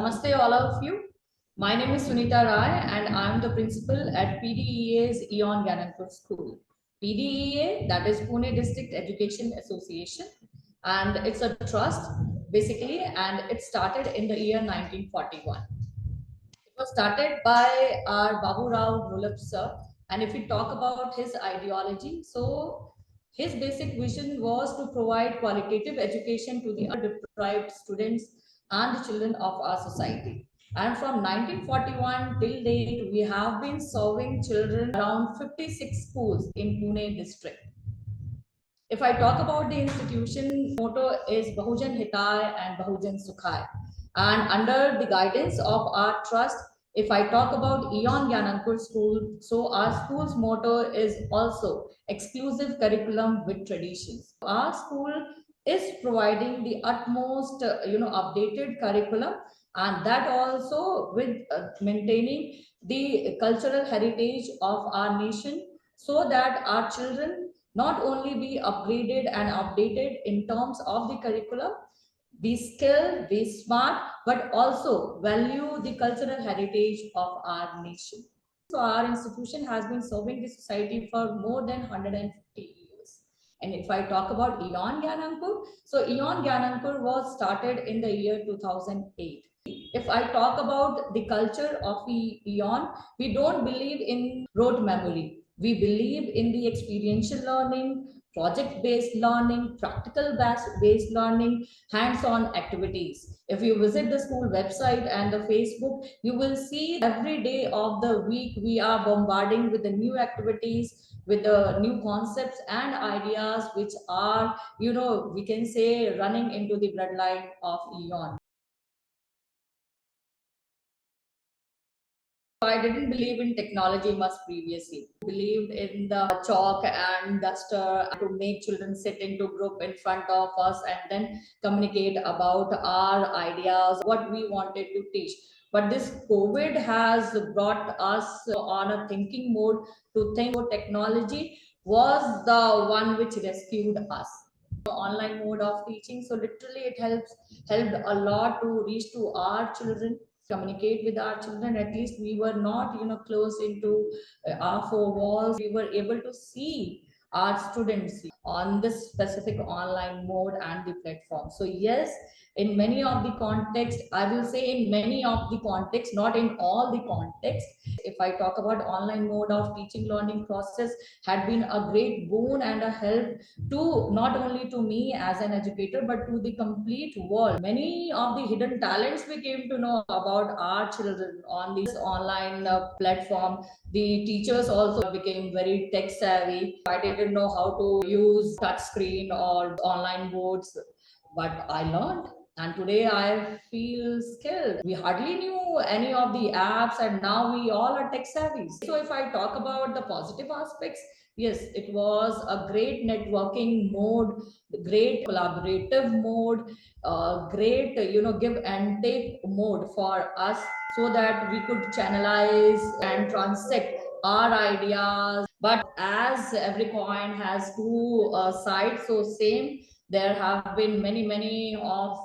Namaste all of you. My name is Sunita Rai and I am the principal at PDEA's F.E.N Ganankur School. PDEA, that is Pune District Education Association, and it's a trust basically, and it started in the year 1941. It was started by our Babu Rao Gulab sir, and if we talk about his ideology, so his basic vision was to provide qualitative education to the underdeprived students and the children of our society. And from 1941 till date, we have been serving children around 56 schools in Pune district. If I talk about the institution, motto is Bahujan Hitai and Bahujan Sukhai. And under the guidance of our trust, if I talk about F.E.N Ganankur School, so our school's motto is also exclusive curriculum with traditions. Our school is providing the utmost, updated curriculum, and that also with maintaining the cultural heritage of our nation, so that our children not only be upgraded and updated in terms of the curriculum, be skilled, be smart, but also value the cultural heritage of our nation. So our institution has been serving the society for more than 150 years. And if I talk about F.E.N Ganankur, so F.E.N Ganankur was started in the year 2008. If I talk about the culture of F.E.N, we don't believe in rote memory. We believe in the experiential learning, project-based learning, practical-based learning, hands-on activities. If you visit the school website and the Facebook, you will see every day of the week we are bombarding with the new activities, with the new concepts and ideas which are, we can say running into the bloodline of F.E.N. I didn't believe in technology much previously. Believed in the chalk and duster to make children sit into group in front of us and then communicate about our ideas, what we wanted to teach. But this COVID has brought us on a thinking mode to think technology was the one which rescued us. Online mode of teaching, so literally it helped a lot to reach to our children, communicate with our children. At least we were not close into our four walls. We were able to see our students on this specific online mode and the platform. So yes, in many of the context, I will say in many of the context, not in all the context, if I talk about online mode of teaching learning process had been a great boon and a help to not only to me as an educator but to the complete world. Many of the hidden talents we came to know about our children on this online platform. The teachers also became very tech savvy. I didn't know how to use touch screen or online boards, but I learned, and today I feel skilled. We hardly knew any of the apps, and now we all are tech savvy. So if I talk about the positive aspects, yes, it was a great networking mode, great collaborative mode, great give and take mode for us, so that we could channelize and transect our ideas. But as every coin has two sides, so same, there have been many of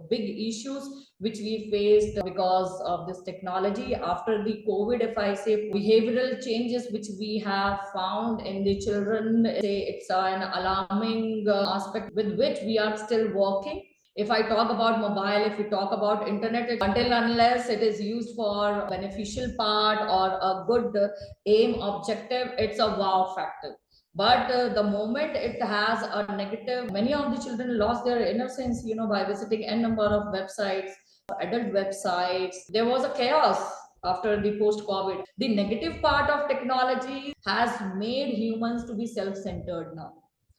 big issues which we faced because of this technology after the COVID. If I say behavioral changes which we have found in the children, say it's an alarming aspect with which we are still working. If I talk about mobile, if we talk about internet, until unless it is used for beneficial part or a good aim objective, it's a wow factor. But the moment it has a negative, many of the children lost their innocence, by visiting n number of websites, adult websites. There was a chaos after the post COVID. The negative part of technology has made humans to be self-centered now.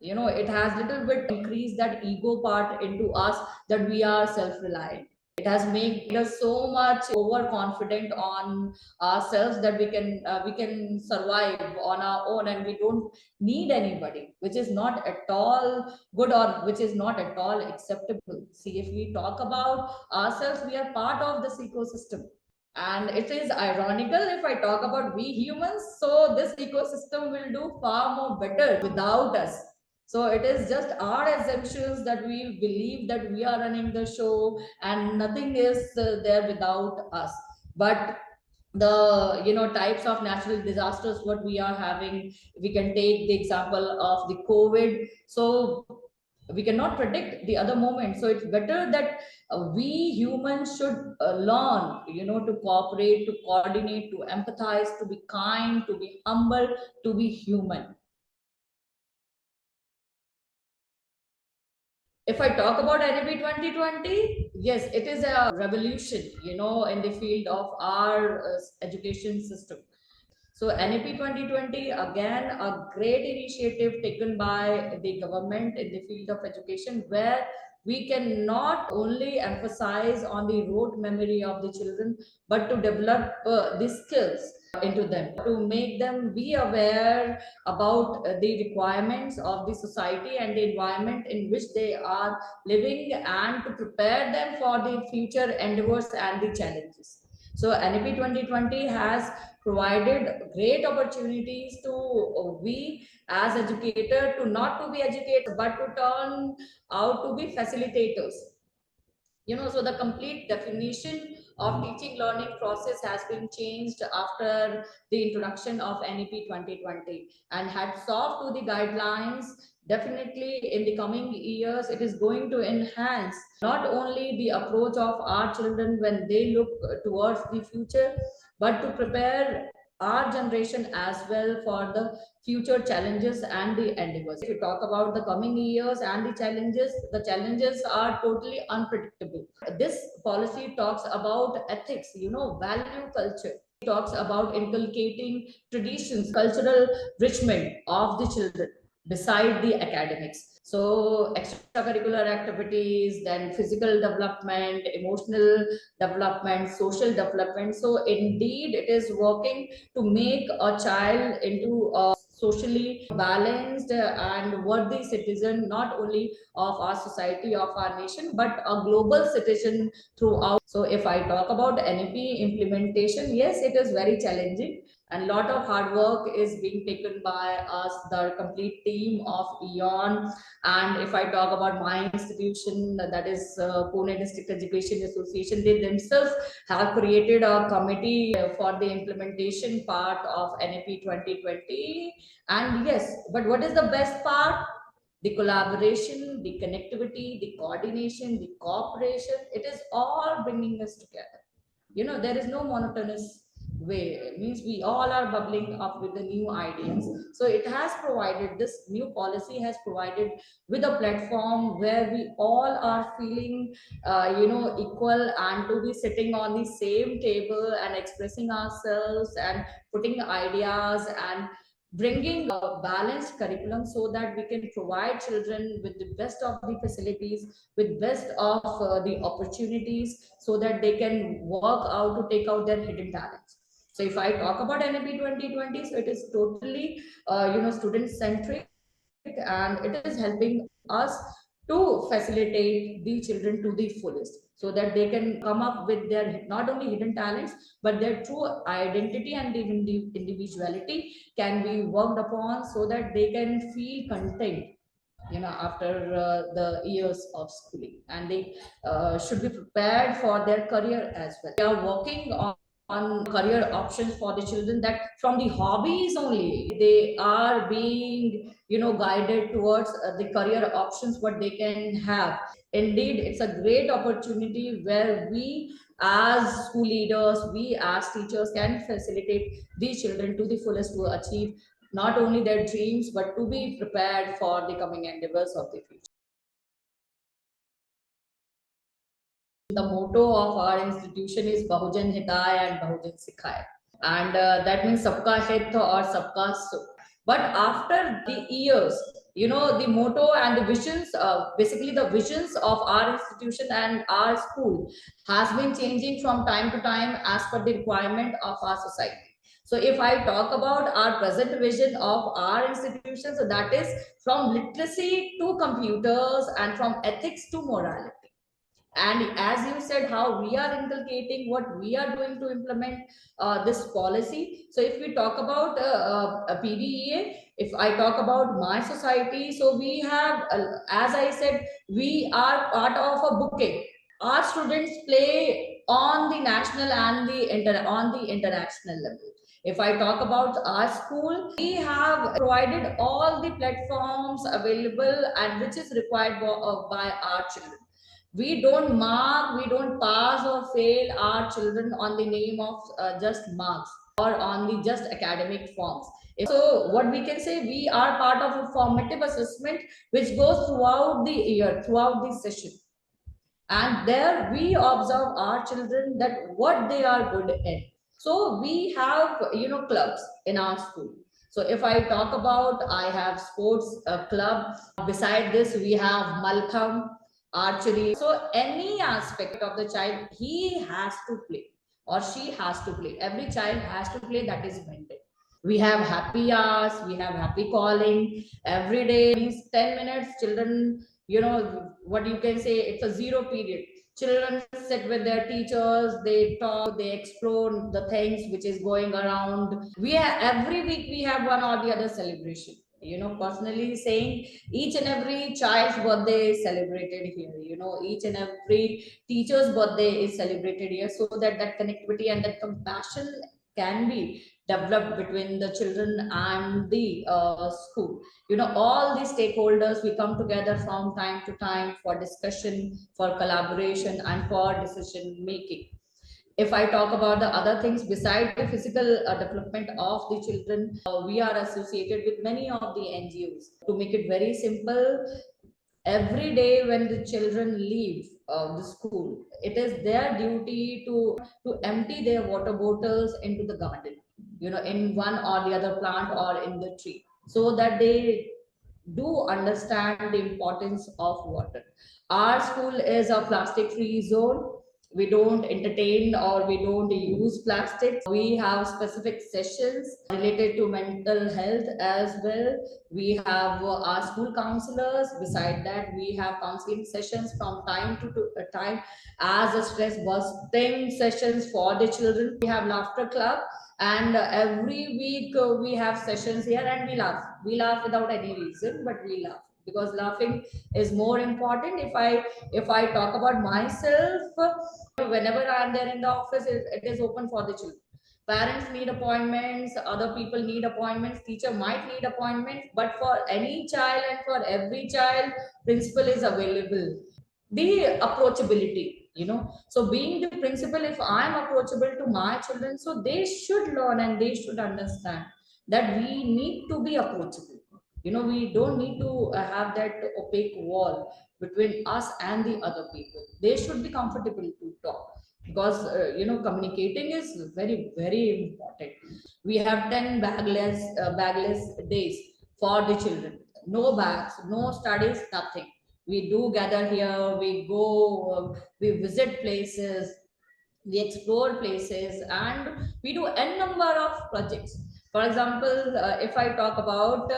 It has little bit increased that ego part into us, that we are self-reliant. It has made us so much overconfident on ourselves that we can survive on our own and we don't need anybody, which is not at all good or which is not at all acceptable. See, if we talk about ourselves, we are part of this ecosystem, and it is ironical if I talk about we humans, so this ecosystem will do far more better without us. So it is just our assumptions that we believe that we are running the show and nothing is there without us. But the types of natural disasters what we are having, we can take the example of the COVID. So we cannot predict the other moment, so it's better that we humans should learn to cooperate, to coordinate, to empathize, to be kind, to be humble, to be human. If I talk about NEP 2020, yes, it is a revolution, in the field of our education system. So NEP 2020, again, a great initiative taken by the government in the field of education, where we can not only emphasize on the rote memory of the children, but to develop the skills into them, to make them be aware about the requirements of the society and the environment in which they are living, and to prepare them for the future endeavors and the challenges. So NEP 2020 has provided great opportunities to we as educator to not to be educators but to turn out to be facilitators. So the complete definition of teaching learning process has been changed after the introduction of NEP 2020, and hats off to the guidelines. Definitely in the coming years it is going to enhance not only the approach of our children when they look towards the future, but to prepare our generation as well for the future challenges and the endeavors. If you talk about the coming years and the challenges are totally unpredictable. This policy talks about ethics, value culture. It talks about inculcating traditions, cultural enrichment of the children beside the academics. So extracurricular activities, then physical development, emotional development, social development. So indeed, it is working to make a child into a socially balanced and worthy citizen, not only of our society, of our nation, but a global citizen throughout. So if I talk about NEP implementation, yes, it is very challenging, and a lot of hard work is being taken by us, the complete team of F.E.N. And if I talk about my institution, that is Pune District Education Association, they themselves have created a committee for the implementation part of NEP 2020. And yes, but what is the best part? The collaboration, the connectivity, the coordination, the cooperation, it is all bringing us together. There is no monotonous way. It means we all are bubbling up with the new ideas. So it has provided, this new policy has provided with a platform where we all are feeling equal, and to be sitting on the same table and expressing ourselves and putting ideas and bringing a balanced curriculum so that we can provide children with the best of the facilities, with best of the opportunities, so that they can work out to take out their hidden talents. So if I talk about NEP 2020, so it is totally student centric, and it is helping us to facilitate the children to the fullest, so that they can come up with their not only hidden talents, but their true identity and individuality can be worked upon, so that they can feel content after the years of schooling, and they should be prepared for their career as well. We are working on career options for the children, that from the hobbies only they are being guided towards the career options what they can have. Indeed, it's a great opportunity where we as school leaders, we as teachers can facilitate these children to the fullest to achieve not only their dreams, but to be prepared for the coming endeavors of the future. The motto of our institution is Bahujan Hitaya and Bahujan Sikhaya. And that means Sabka Hit or Sabka Sukh. But after the years, the motto and the visions, basically the visions of our institution and our school has been changing from time to time as per the requirement of our society. So if I talk about our present vision of our institution, so that is from literacy to computers and from ethics to morality. And as you said, how we are inculcating, what we are doing to implement this policy. So if we talk about a PDEA, if I talk about my society, so we have, as I said, we are part of a bouquet. Our students play on the national and on the international level. If I talk about our school, we have provided all the platforms available and which is required by our children. We don't mark, we don't pass or fail our children on the name of just marks or on the just academic forms. So what we can say, we are part of a formative assessment which goes throughout the year, throughout the session. And there we observe our children that what they are good in. So we have, clubs in our school. So if I talk about, I have sports club. Beside this, we have malkham, archery. So any aspect of the child, he has to play or she has to play. Every child has to play, that is mental. We have happy hours, we have happy calling every day. These 10 minutes, children, what you can say, it's a zero period. Children sit with their teachers, they talk, they explore the things which is going around. We have every week we have one or the other celebration. Personally saying, each and every child's birthday is celebrated here. Each and every teacher's birthday is celebrated here, so that that connectivity and that compassion can be developed between the children and the school. All the stakeholders, we come together from time to time for discussion, for collaboration, and for decision making. If I talk about the other things beside the physical development of the children, we are associated with many of the NGOs. To make it very simple, every day when the children leave the school, it is their duty to empty their water bottles into the garden, in one or the other plant or in the tree, so that they do understand the importance of water. Our school is a plastic free zone. We don't entertain or we don't use plastics. We have specific sessions related to mental health as well. We have our school counselors. Beside that, we have counseling sessions from time to time as a stress busting sessions for the children. We have laughter club, and every week we have sessions here, and we laugh without any reason, but we laugh because laughing is more important. If I talk about myself, whenever I am there in the office, it is open for the children. Parents need appointments, other people need appointments, teacher might need appointments, but for any child and for every child, principal is available. The approachability, so being the principal, if I'm approachable to my children, so they should learn and they should understand that we need to be approachable. We don't need to have that opaque wall between us and the other people. They should be comfortable to talk, because communicating is very, very important. We have 10 bagless days for the children. No bags, no studies, nothing. We do gather here, we go, we visit places, we explore places, and we do n number of projects. For example, if I talk about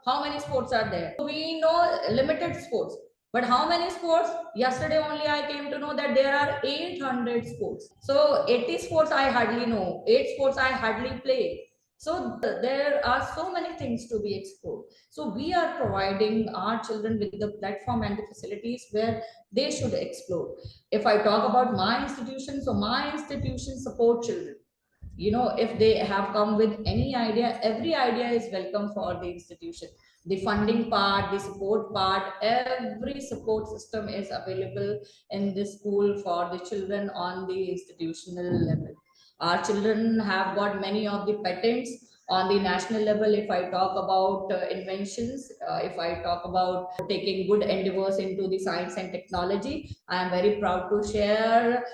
how many sports are there, we know limited sports, but how many sports? Yesterday only I came to know that there are 800 sports. So 80 sports I hardly know, 8 sports I hardly play. So there are so many things to be explored. So we are providing our children with the platform and the facilities where they should explore. If I talk about my institution, so my institution support children. If they have come with any idea, every idea is welcome for the institution. The funding part, the support part, every support system is available in the school for the children on the institutional level. Our children have got many of the patents on the national level. If I talk about inventions, if I talk about taking good endeavors into the science and technology, I am very proud to share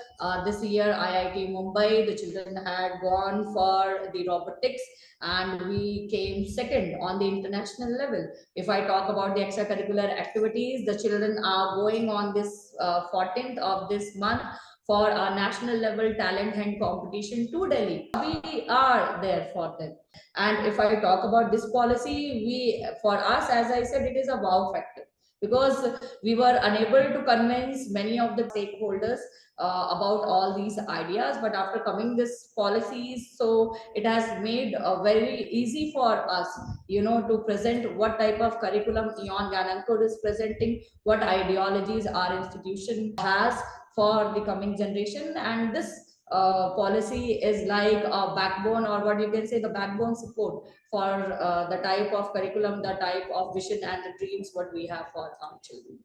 this year IIT Mumbai, the children had gone for the robotics, and we came second on the international level. If I talk about the extracurricular activities, the children are going on this 14th of this month for our national level talent hunt competition to Delhi. We are there for them. And if I talk about this policy, for us, as I said, it is a wow factor. because we were unable to convince many of the stakeholders about all these ideas. But after coming this policies, so it has made very easy for us, to present what type of curriculum Eon Ganankur is presenting, what ideologies our institution has for the coming generation. And this policy is like a backbone, or what you can say, the backbone support for the type of curriculum, the type of vision and the dreams what we have for our children.